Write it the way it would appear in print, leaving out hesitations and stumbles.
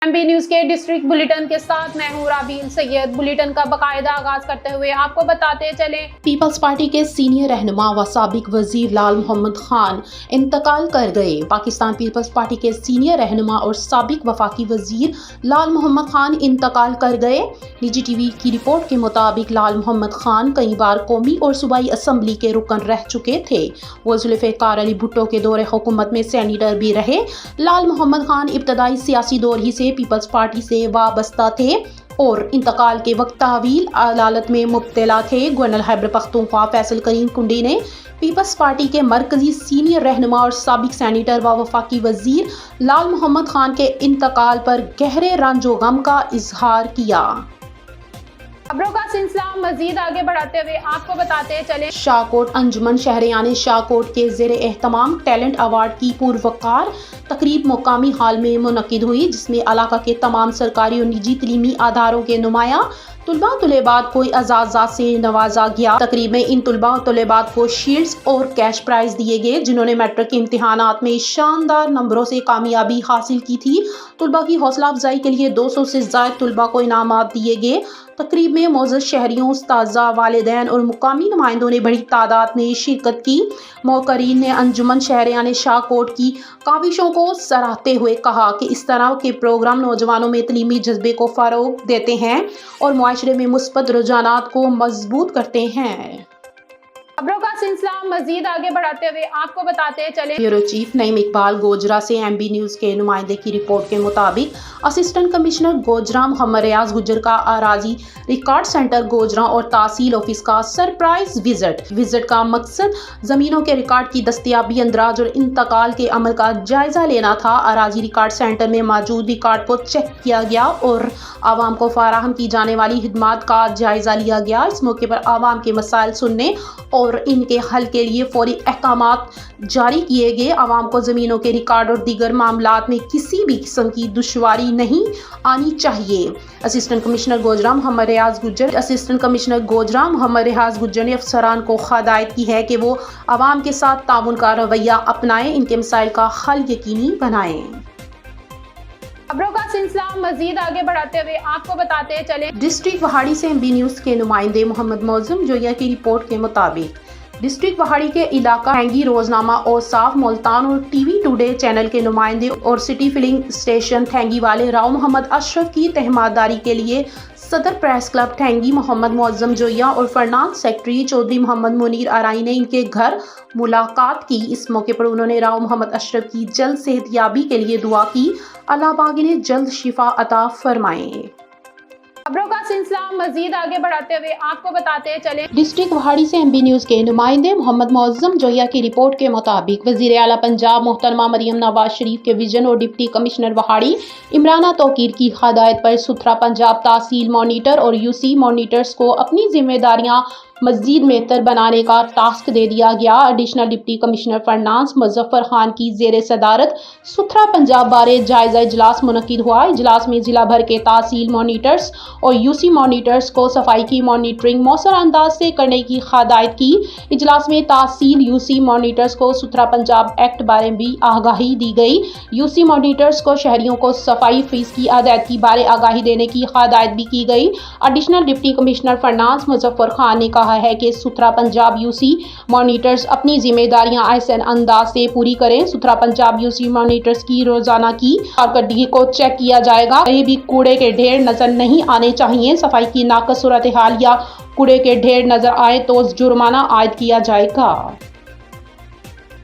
MB news के district bulletin के साथ मैं हूँ राबील सैयद। बुलेटिन का बाकायदा आगाज करते हुए आपको बताते चले, पीपल्स पार्टी के सीनियर रहनुमा व साबिक वजीर लाल मोहम्मद खान इंतकाल कर गए। पाकिस्तान पीपल्स पार्टी के सीनियर रहनुमा और साबिक वफाकी वजीर लाल मोहम्मद खान इंतकाल कर गए। निजी टीवी की रिपोर्ट के मुताबिक लाल मोहम्मद खान कई बार कौमी और सूबाई असम्बली के रुकन रह चुके थे। वो जुल्फ़िकार अली भुट्टो के दौरे हुकूमत में सेनेटर भी रहे। लाल मोहम्मद खान इब्तदाई सियासी दौर ही से पीपल्स पार्टी से वाबस्ता थे और इंतकाल के वक्त तहवील अदालत में मुब्तला थे। गवर्नर खैबर पख्तूनख्वा फैसल करीम कुंडी ने पीपल्स पार्टी के मरकजी सीनियर रहनुमा और साबिक सेनेटर व वफाकी वजीर लाल मोहम्मद खान के इंतकाल पर गहरे रंजो गम का इजहार किया। खबरों का सिलसिला मजीद आगे बढ़ाते हुए आपको बताते चले, शाहकोट अंजुमन शहरियाने शाहकोट के ज़ेरे एहतमाम टैलेंट अवार्ड की पुरवकार तकरीब मुकामी हाल में मुनक्किद हुई, जिसमें इलाका के तमाम सरकारी और निजी तलीमी आधारों के नुमाया तुलबा तलेबात को एजाज़ात से नवाजा गया। तकरीब में इन तुलबा तलेबात को शील्ड्स और कैश प्राइज दिए गए, जिन्होंने मैट्रिक के इम्तिहानात में शानदार नंबरों से कामयाबी हासिल की थी। तुलबा की हौसला अफजाई के लिए 200 से ज़ायद तुलबा को इनामात दिए गए। तकरीब में मौजूद शहरियों, उस्ताज़ा, वालिदैन और मुकामी नुमाइंदों ने बड़ी तादाद में शिरकत की। मौकरीन ने अंजुमन शहरियाने शाहकोट की काविशों को सराहते हुए कहा कि इस तरह के प्रोग्राम नौजवानों में तलीमी जज्बे को फ़रोग़ देते हैं और मुआशरे में मुस्बत रुझानात को मजबूत करते हैं। खबरों का सिलसिला मजीद आगे बढ़ाते हुए आपको बताते चले, ब्यूरो चीफ नईम इकबाल गोजरा से MB न्यूज के नुमाइंदे की रिपोर्ट के मुताबिक असिस्टेंट कमिश्नर गोजरा मोहम्मद रियाज गुज्जर का अराजी रिकॉर्ड सेंटर गोजरा और तहसील ऑफिस का सरप्राइज विजिट का मकसद जमीनों के रिकॉर्ड की दस्तयाबी, अंदराज और इंतकाल के अमल का जायजा लेना था। अराजी रिकॉर्ड सेंटर में मौजूद रिकॉर्ड को चेक किया गया और आवाम को फराहम की जाने वाली खिदमात का जायजा लिया गया। इस मौके पर आवाम के मसाइल सुनने और इनके हल के लिए फौरी अहकामात जारी किए गए। आवाम को ज़मीनों के रिकॉर्ड और दीगर मामलात में किसी भी किस्म की दुश्वारी नहीं आनी चाहिए। असिस्टेंट कमिश्नर गोजरा मोहम्मद रियाज गुज्जर ने अफसरान को हिदायत की है कि वो आवाम के साथ ताउन का रवैया अपनाएं, इनके मसाइल का हल यकीनी बनाएं। खबरों का सिलसिला मजीद आगे बढ़ाते हुए आपको बताते चले, डिस्ट्रिक्ट वहाड़ी से MB न्यूज के नुमाइंदे मोहम्मद मौजम जोया की रिपोर्ट के मुताबिक डिस्ट्रिक्ट वहाड़ी के इलाका हैंगी रोजनामा और साफ मुल्तान और TV टुडे चैनल के नुमाइंदे और सिटी फिलिंग स्टेशन ठेंगी वाले राव मोहम्मद अशरफ की तहमादारी के लिए सदर प्रेस क्लब ठेंगी मोहम्मद मौजम जोया और फरनांस सेक्रेटरी चौधरी मोहम्मद मुनीर आराई ने इनके घर मुलाकात की। इस मौके पर उन्होंने राव मोहम्मद अशरफ की जल्द सेहतयाबी के लिए दुआ की। अल्लाह पाक इन्हें जल्द शिफा अता फरमाए। खबरों का सिलसिला मजीद आगे बढ़ाते हुए आपको बताते चले, डिस्ट्रिक्ट वहाड़ी से MB न्यूज के नुमाइंदे मोहम्मद मौजम जोया की रिपोर्ट के मुताबिक वजीर आला पंजाब मोहतरमा मरियम नवाज शरीफ के विजन और डिप्टी कमिश्नर वहाड़ी इमराना तौकीर की हदायत पर सुथरा पंजाब तहसील मॉनिटर और UC मॉनिटर्स को अपनी जिम्मेदारियां मज़ीद बेहतर बनाने का टास्क दे दिया गया। Additional deputy commissioner finance Muzaffar Khan की ज़ेर सदारत सुथरा पंजाब बारे जायजा इजलास मुनक्किद हुआ। इजलास में जिला भर के तहसील मॉनिटर्स और UC मॉनिटर्स को सफाई की मॉनिटरिंग मौसर अंदाज से करने की हिदायत की। इजलास में तहसील UC मॉनिटर्स को सुथरा पंजाब एक्ट बारे भी आगाही दी गई। UC मॉनिटर्स को शहरियों को सफाई फीस की अदायगी बारे आगाही देने की हिदायत भी की गई। Additional deputy commissioner finance Muzaffar Khan ने कहा है कि सुथरा पंजाब UC मॉनिटर्स अपनी जिम्मेदारियां आसान अंदाज से पूरी करें। सुथरा पंजाब UC मॉनिटर्स की रोजाना की कारकर्दगी को चेक किया जाएगा। कहीं भी कूड़े के ढेर नजर नहीं आने चाहिए। सफाई की नाकस सूरत हाल या कूड़े के ढेर नजर आए तो जुर्माना आयद किया जाएगा।